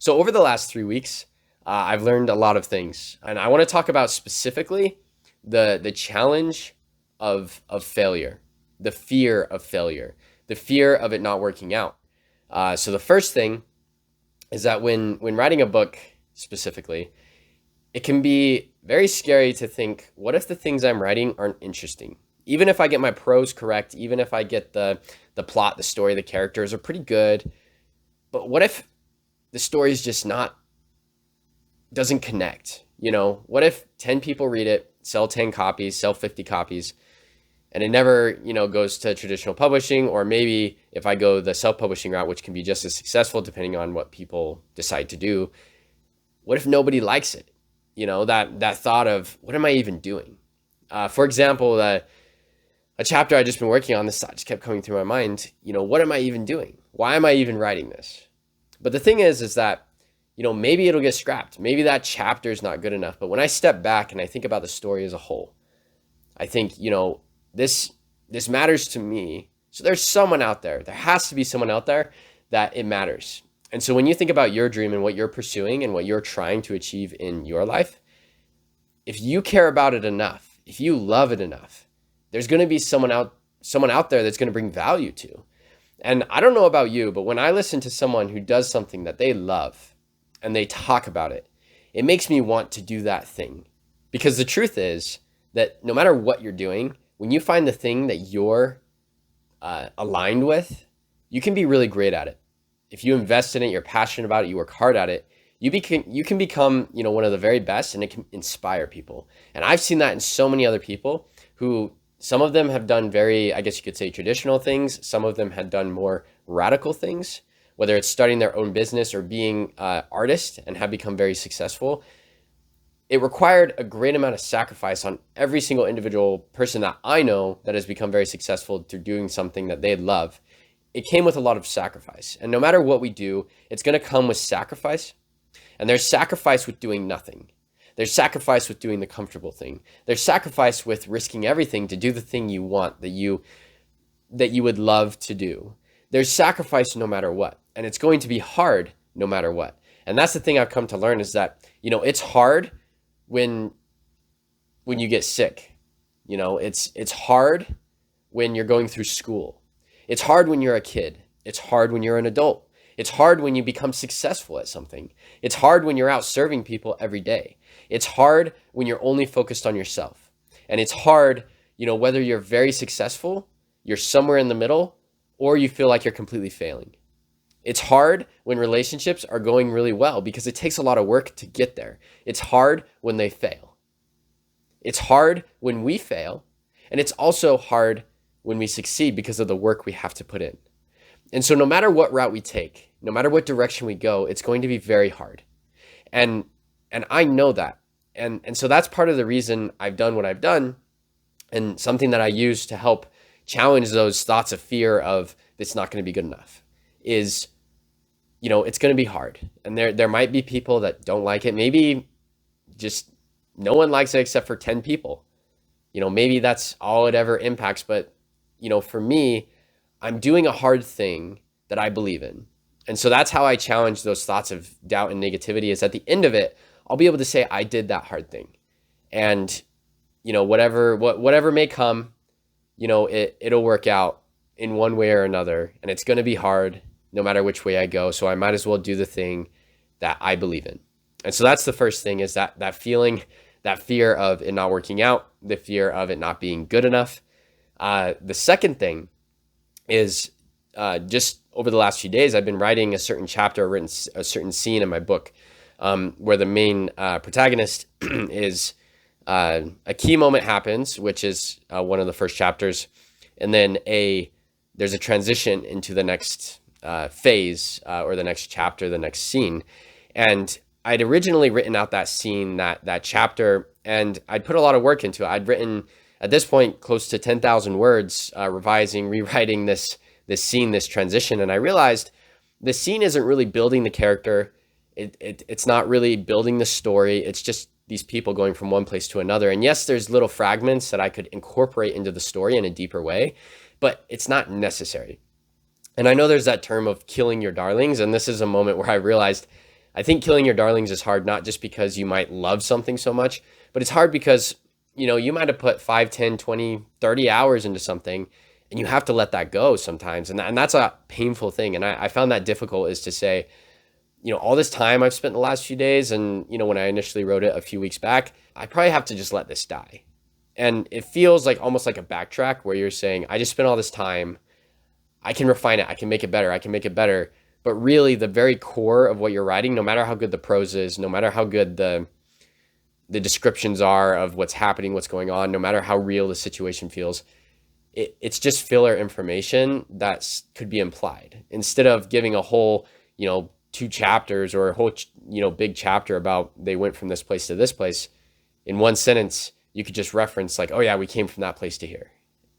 So over the last 3 weeks, I've learned a lot of things, and I want to talk about specifically the challenge of failure, the fear of failure, the fear of it not working out. So the first thing is that when writing a book specifically, it can be very scary to think, what if the things I'm writing aren't interesting? Even if I get my prose correct, even if I get the plot, the story, the characters are pretty good, but what if the story is just not doesn't connect? What if 10 people read it, sell 10 copies, sell 50 copies, and it never, goes to traditional publishing, or maybe if I go the self-publishing route, which can be just as successful depending on what people decide to do, what if nobody likes it? That thought of, what am I even doing? For example, a chapter I just been working on, this thought just kept coming through my mind. What am I even doing? Why am I even writing this? But the thing is that, maybe it'll get scrapped. Maybe that chapter is not good enough. But when I step back and I think about the story as a whole, I think, this matters to me. So there's someone out there. There has to be someone out there that it matters. And so when you think about your dream and what you're pursuing and what you're trying to achieve in your life, if you care about it enough, if you love it enough, there's going to be someone out there that's going to bring value to. And I don't know about you, but when I listen to someone who does something that they love and they talk about it, it makes me want to do that thing. Because the truth is that no matter what you're doing, when you find the thing that you're aligned with, you can be really great at it. If you invest in it, you're passionate about it, you work hard at it, you can become, one of the very best, and it can inspire people. And I've seen that in so many other people who, some of them have done very, I guess you could say, traditional things. Some of them had done more radical things, whether it's starting their own business or being artists and have become very successful. It required a great amount of sacrifice on every single individual person that I know that has become very successful through doing something that they love. It came with a lot of sacrifice. And no matter what we do, it's going to come with sacrifice. And there's sacrifice with doing nothing. There's sacrifice with doing the comfortable thing. There's sacrifice with risking everything to do the thing you want, that you would love to do. There's sacrifice no matter what. And it's going to be hard no matter what. And that's the thing I've come to learn, is that, it's hard when you get sick. It's hard when you're going through school. It's hard when you're a kid. It's hard when you're an adult. It's hard when you become successful at something. It's hard when you're out serving people every day. It's hard when you're only focused on yourself. And it's hard, whether you're very successful, you're somewhere in the middle, or you feel like you're completely failing. It's hard when relationships are going really well because it takes a lot of work to get there. It's hard when they fail. It's hard when we fail. And it's also hard when we succeed because of the work we have to put in. And so no matter what route we take, no matter what direction we go, it's going to be very hard. And I know that. And so that's part of the reason I've done what I've done, and something that I use to help challenge those thoughts of fear of it's not going to be good enough is, it's going to be hard. And there might be people that don't like it. Maybe just no one likes it except for 10 people. Maybe that's all it ever impacts. But, for me, I'm doing a hard thing that I believe in. And so that's how I challenge those thoughts of doubt and negativity, is at the end of it, I'll be able to say I did that hard thing. And, whatever may come, it'll work out in one way or another. And it's going to be hard no matter which way I go. So I might as well do the thing that I believe in. And so that's the first thing, is that feeling, that fear of it not working out, the fear of it not being good enough. The second thing is just over the last few days, I've been writing a certain chapter, written a certain scene in my book where the main protagonist is a key moment happens, which is one of the first chapters. And then there's a transition into the next phase or the next chapter, the next scene. And I'd originally written out that scene, that chapter, and I'd put a lot of work into it. I'd written, at this point, close to 10,000 words, revising, rewriting this scene, this transition. And I realized the scene isn't really building the character. It's not really building the story. It's just these people going from one place to another. And yes, there's little fragments that I could incorporate into the story in a deeper way, but it's not necessary. And I know there's that term of killing your darlings. And this is a moment where I realized I think killing your darlings is hard, not just because you might love something so much, but it's hard because, you might have put 5, 10, 20, 30 hours into something, and you have to let that go sometimes. And that's a painful thing. And I found that difficult, is to say, all this time I've spent the last few days, and, when I initially wrote it a few weeks back, I probably have to just let this die. And it feels like almost like a backtrack, where you're saying, I just spent all this time, I can refine it, I can make it better, I can make it better. But really, the very core of what you're writing, no matter how good the prose is, no matter how good the descriptions are of what's happening, what's going on, no matter how real the situation feels, it's just filler information that could be implied. Instead of giving a whole, 2 chapters or a whole, big chapter about they went from this place to this place, in one sentence, you could just reference like, oh yeah, we came from that place to here.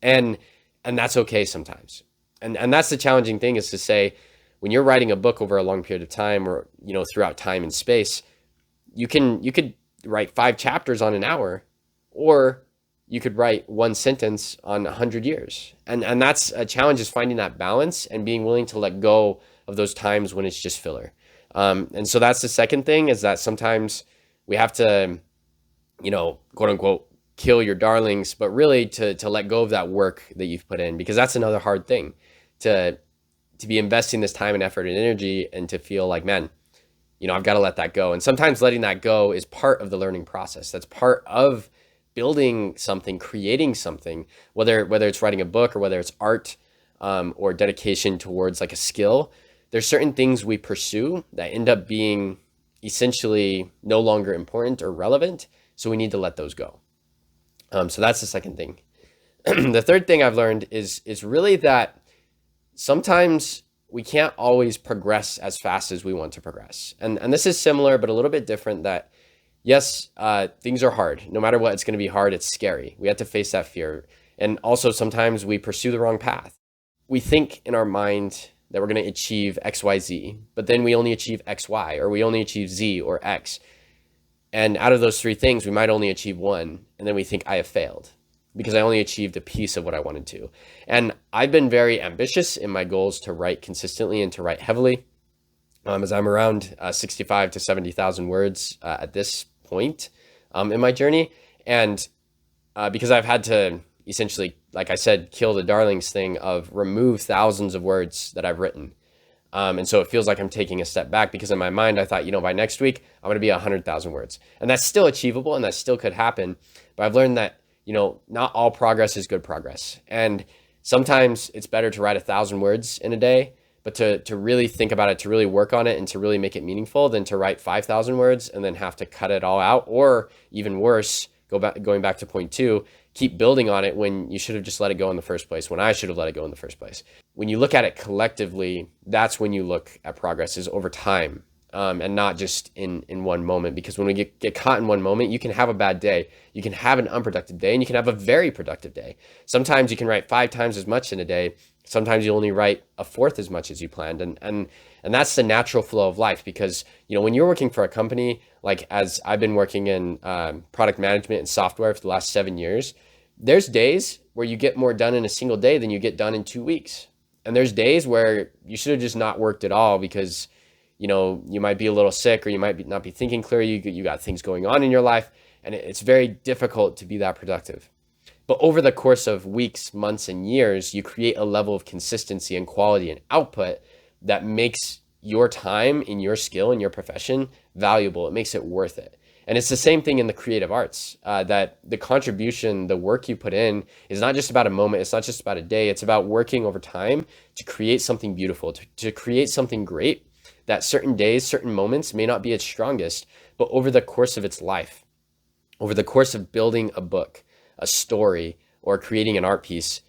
And that's okay sometimes. And that's the challenging thing, is to say, when you're writing a book over a long period of time, or, throughout time and space, you could write 5 chapters on an hour, or you could write 1 sentence on 100 years. And that's a challenge, is finding that balance and being willing to let go of those times when it's just filler. And so that's the second thing, is that sometimes we have to, quote unquote, kill your darlings, but really to let go of that work that you've put in, because that's another hard thing, to be investing this time and effort and energy, and to feel like, man, I've got to let that go. And sometimes letting that go is part of the learning process. That's part of building something, creating something, whether it's writing a book, or whether it's art, or dedication towards like a skill. There's certain things we pursue that end up being essentially no longer important or relevant. So we need to let those go. So that's the second thing. The third thing I've learned is really that sometimes we can't always progress as fast as we want to progress. And this is similar, but a little bit different, that yes, things are hard. No matter what, it's going to be hard. It's scary. We have to face that fear. And also sometimes we pursue the wrong path. We think in our mind that we're going to achieve X, Y, Z, but then we only achieve X, Y, or we only achieve Z or X. And out of those 3 things, we might only achieve 1. And then we think, I have failed because I only achieved a piece of what I wanted to. And I've been very ambitious in my goals to write consistently and to write heavily. As I'm around 65 to 70,000 words at this point in my journey. And because I've had to essentially, like I said, kill the darlings thing of remove thousands of words that I've written. And so it feels like I'm taking a step back, because in my mind, I thought, by next week, I'm going to be 100,000 words. And that's still achievable, and that still could happen. But I've learned that, not all progress is good progress. And sometimes it's better to write 1,000 words in a day, but to really think about it, to really work on it, and to really make it meaningful, than to write 5,000 words and then have to cut it all out. Or even worse, going back to point 2, keep building on it when you should have just let it go in the first place, when I should have let it go in the first place. When you look at it collectively, that's when you look at progress, is over time, and not just in one moment. Because when we get caught in one moment, you can have a bad day, you can have an unproductive day, and you can have a very productive day. Sometimes you can write 5 times as much in a day. Sometimes you only write 1/4 as much as you planned. And that's the natural flow of life, because, when you're working for a company, like as I've been working in product management and software for the last 7 years, there's days where you get more done in a single day than you get done in 2 weeks. And there's days where you should have just not worked at all, because, you might be a little sick, or you might not be thinking clearly. You got things going on in your life, and it's very difficult to be that productive. But over the course of weeks, months, and years, you create a level of consistency and quality and output that makes your time in your skill and your profession valuable. It makes it worth it. And it's the same thing in the creative arts, that the contribution, the work you put in is not just about a moment. It's not just about a day. It's about working over time to create something beautiful, to create something great, that certain days, certain moments may not be its strongest, but over the course of its life, over the course of building a book, a story, or creating an art piece,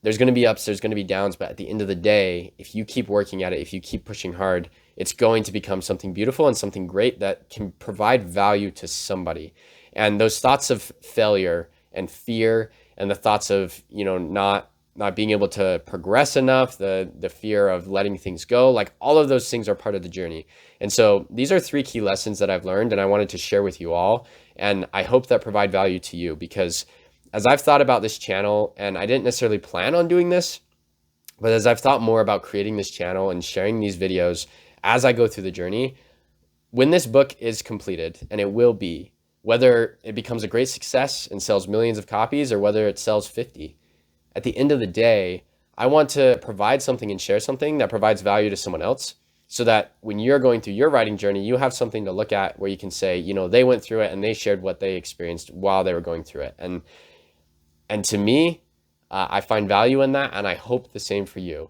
there's going to be ups, there's going to be downs, but at the end of the day, if you keep working at it, if you keep pushing hard, it's going to become something beautiful and something great that can provide value to somebody. And those thoughts of failure and fear, and the thoughts of, not being able to progress enough, the fear of letting things go, like all of those things are part of the journey. And so these are 3 key lessons that I've learned, and I wanted to share with you all. And I hope that provide value to you, because as I've thought about this channel, and I didn't necessarily plan on doing this, but as I've thought more about creating this channel and sharing these videos as I go through the journey, when this book is completed, and it will be, whether it becomes a great success and sells millions of copies or whether it sells 50, at the end of the day, I want to provide something and share something that provides value to someone else, so that when you're going through your writing journey, you have something to look at where you can say, you know, they went through it and they shared what they experienced while they were going through it. And to me, I find value in that, and I hope the same for you.